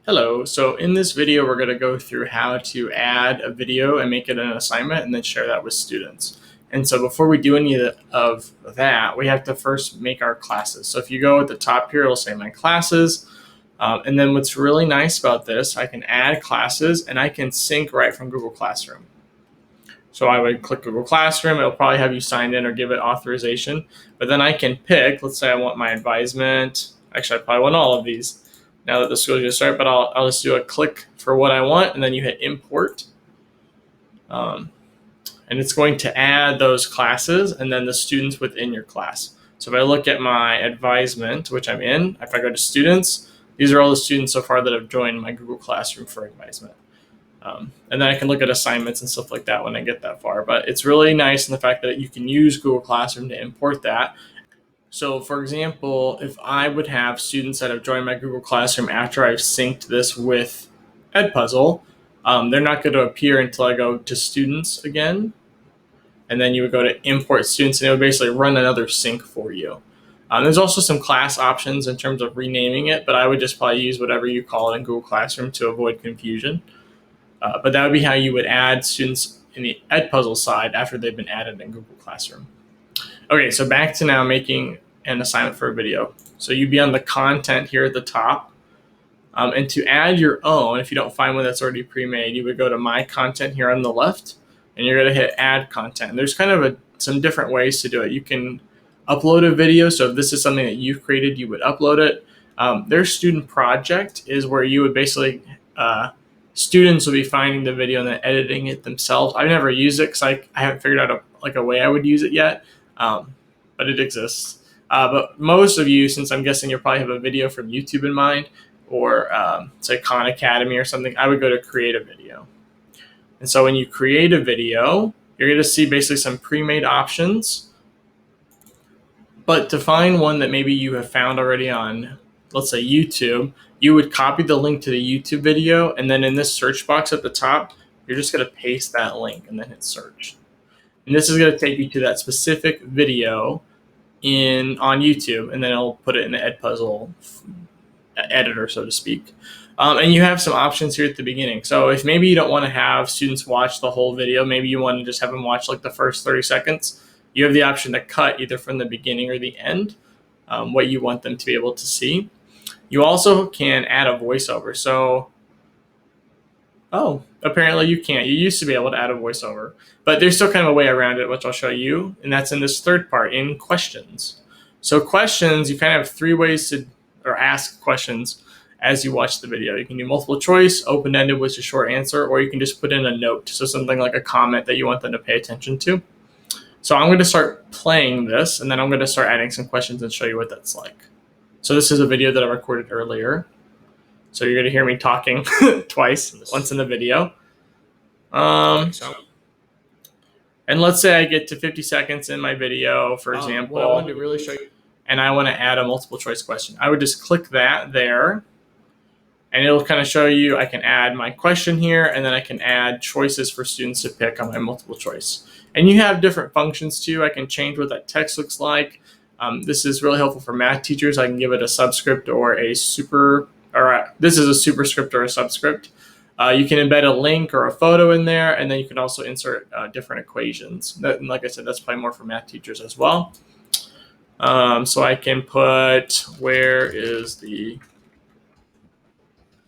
Hello, so in this video we're going to go through how to add a video and make it an assignment and then share that with students. And so before we do any of that, we have to first make our classes. So if you go at the top here, it'll say my classes. And then what's really nice about this, I can add classes and I can sync right from Google Classroom. So I would click Google Classroom, it'll probably have you signed in or give it authorization, but then I can pick, let's say I want my advisement, actually I probably want all of these now that the school is going to start, but I'll just do a click for what I want, and then you hit import. And it's going to add those classes and then the students within your class. So if I look at my advisement, which I'm in, if I go to students, these are all the students so far that have joined my Google Classroom for advisement. And then I can look at assignments and stuff like that when I get that far. But it's really nice in the fact that you can use Google Classroom to import that. So for example, if I would have students that have joined my Google Classroom after I've synced this with Edpuzzle, they're not going to appear until I go to students again. And then you would go to import students and it would basically run another sync for you. There's also some class options in terms of renaming it, but I would just probably use whatever you call it in Google Classroom to avoid confusion. But that would be how you would add students in the Edpuzzle side after they've been added in Google Classroom. Okay, so back to now making an assignment for a video. So you'd be on the content here at the top. And to add your own, if you don't find one that's already pre-made, you would go to My Content here on the left, and you're going to hit Add Content. And there's kind of some different ways to do it. You can upload a video. So if this is something that you've created, you would upload it. Their student project is where you would basically students will be finding the video and then editing it themselves. I've never used it because I haven't figured out a way I would use it yet, but it exists. But most of you, since I'm guessing you'll probably have a video from YouTube in mind, or say Khan Academy or something, I would go to create a video. And so when you create a video, you're going to see basically some pre-made options. But to find one that maybe you have found already on, let's say YouTube, you would copy the link to the YouTube video, and then in this search box at the top, you're just going to paste that link and then hit search. And this is going to take you to that specific video on YouTube, and then it'll put it in the Edpuzzle editor, so to speak. And you have some options here at the beginning. So if maybe you don't want to have students watch the whole video, maybe you want to just have them watch like the first 30 seconds, you have the option to cut either from the beginning or the end what you want them to be able to see. You also can add a voiceover. So, apparently you can't. You used to be able to add a voiceover, but there's still kind of a way around it, which I'll show you. And that's in this third part, in questions. So questions, you kind of have three ways to ask questions as you watch the video. You can do multiple choice, open-ended, which is a short answer, or you can just put in a note. So something like a comment that you want them to pay attention to. So I'm going to start playing this, and then I'm going to start adding some questions and show you what that's like. So this is a video that I recorded earlier. So you're going to hear me talking twice, once in the video. And let's say I get to 50 seconds in my video, for example, I wanted to really show you, and I want to add a multiple choice question. I would just click that there, and it'll kind of show you I can add my question here, and then I can add choices for students to pick on my multiple choice. And you have different functions too. I can change what that text looks like. This is really helpful for math teachers. I can give it a subscript or this is a superscript or a subscript. You can embed a link or a photo in there, and then you can also insert different equations. And like I said, that's probably more for math teachers as well. So I can put, where is the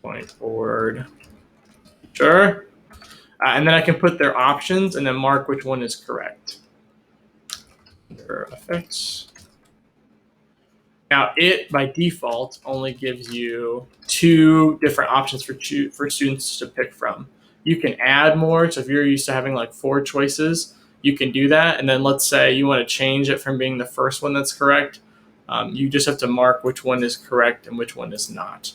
whiteboard? Sure. And then I can put their options and then mark which one is correct. Under effects. Now, it, by default, only gives you two different options for students to pick from. You can add more. So if you're used to having like 4 choices, you can do that. And then let's say you want to change it from being the first one that's correct. You just have to mark which one is correct and which one is not.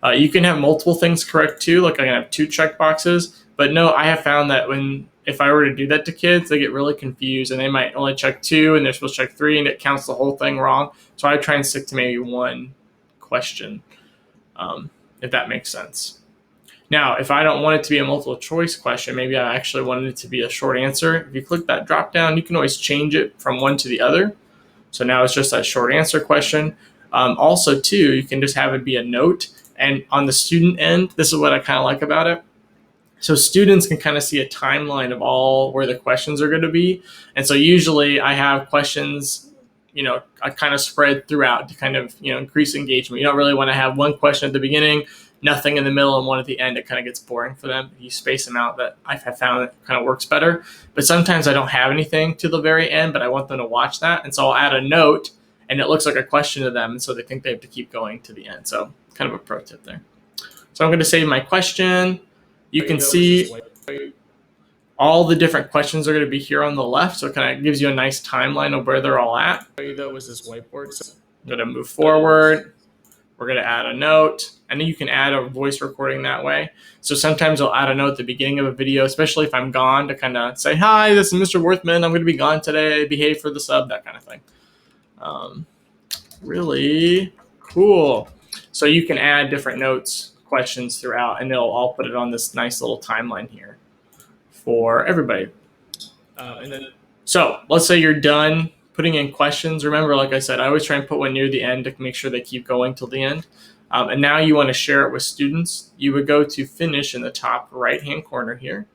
You can have multiple things correct too. Like I can have 2 checkboxes. But no, I have found that if I were to do that to kids, they get really confused and they might only check 2 and they're supposed to check 3 and it counts the whole thing wrong. So I try and stick to maybe 1 question, if that makes sense. Now, if I don't want it to be a multiple choice question, maybe I actually wanted it to be a short answer. If you click that drop down, you can always change it from one to the other. So now it's just that short answer question. Also, too, you can just have it be a note And on the student end, this is what I kind of like about it. So students can kind of see a timeline of all where the questions are going to be. And so usually I have questions, I kind of spread throughout to kind of, increase engagement. You don't really want to have one question at the beginning, nothing in the middle, and one at the end. It kind of gets boring for them. You space them out. That I've found that kind of works better. But sometimes I don't have anything to the very end, but I want them to watch that. And so I'll add a note and it looks like a question to them. And so they think they have to keep going to the end. So kind of a pro tip there. So I'm going to save my question. You can see all the different questions are going to be here on the left. So it kind of gives you a nice timeline of where they're all at. That was this whiteboard. So I'm going to move forward. We're going to add a note. And then you can add a voice recording that way. So sometimes I'll add a note at the beginning of a video, especially if I'm gone, to kind of say, hi, this is Mr. Worthman. I'm going to be gone today. Behave for the sub, that kind of thing. Really cool. So you can add different notes, questions throughout, and I'll put it on this nice little timeline here for everybody. So let's say you're done putting in questions. Remember, like I said, I always try and put one near the end to make sure they keep going till the end. And now you want to share it with students. You would go to finish in the top right-hand corner here.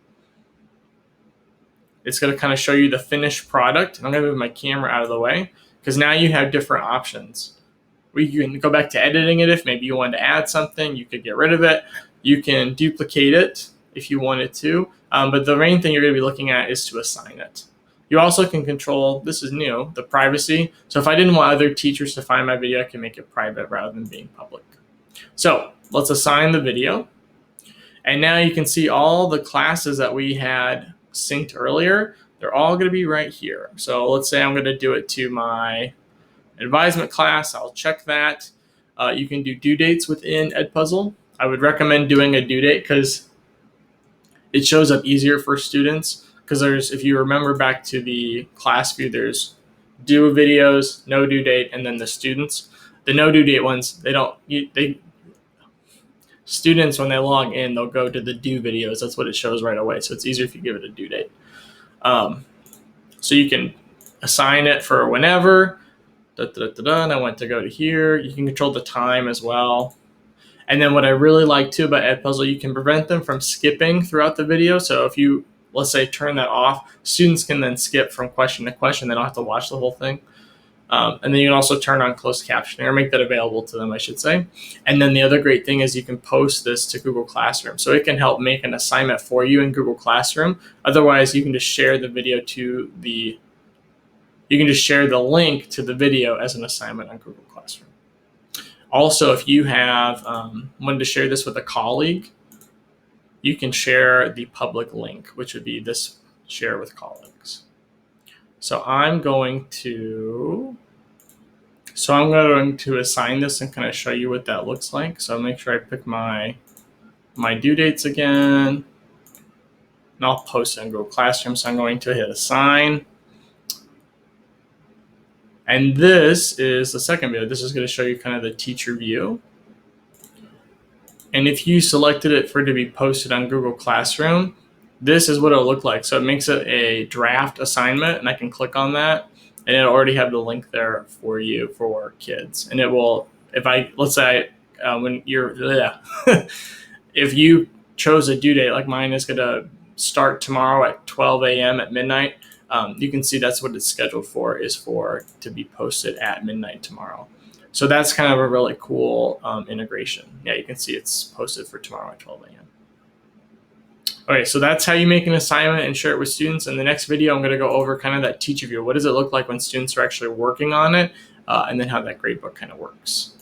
It's going to kind of show you the finished product. I'm going to move my camera out of the way because now you have different options. You can go back to editing it if maybe you wanted to add something. You could get rid of it. You can duplicate it if you wanted to. But the main thing you're going to be looking at is to assign it. You also can control, this is new, the privacy. So if I didn't want other teachers to find my video, I can make it private rather than being public. So let's assign the video. And now you can see all the classes that we had synced earlier. They're all going to be right here. So let's say I'm going to do it to my advisement class. I'll check that. You can do due dates within Edpuzzle. I would recommend doing a due date because it shows up easier for students. Because if you remember back to the class view, there's due videos, no due date, and then the students. The no due date ones, students, when they log in, they'll go to the due videos. That's what it shows right away. So it's easier if you give it a due date. So you can assign it for whenever. And I want to go to here. You can control the time as well. And then what I really like too about Edpuzzle, you can prevent them from skipping throughout the video. So if you, let's say, turn that off, students can then skip from question to question. They don't have to watch the whole thing. And then you can also turn on closed captioning, or make that available to them, I should say. And then the other great thing is you can post this to Google Classroom. So it can help make an assignment for you in Google Classroom. Otherwise, you can just share the video to you can just share the link to the video as an assignment on Google Classroom. Also, if you have wanted to share this with a colleague, you can share the public link, which would be this share with colleagues. So I'm going to assign this and kind of show you what that looks like. So make sure I pick my due dates again, and I'll post it in Google Classroom. So I'm going to hit assign. And this is the second video. This is going to show you kind of the teacher view. And if you selected it for it to be posted on Google Classroom, this is what it'll look like. So it makes it a draft assignment, and I can click on that, and it'll already have the link there for you for kids. And it will, let's say when you're, if you chose a due date, like mine is going to start tomorrow at 12 a.m. at midnight, you can see that's what it's scheduled for, is for to be posted at midnight tomorrow. So that's kind of a really cool integration. Yeah, you can see it's posted for tomorrow at 12 a.m. Okay, so that's how you make an assignment and share it with students. In the next video, I'm going to go over kind of that teacher view. What does it look like when students are actually working on it, and then how that gradebook kind of works.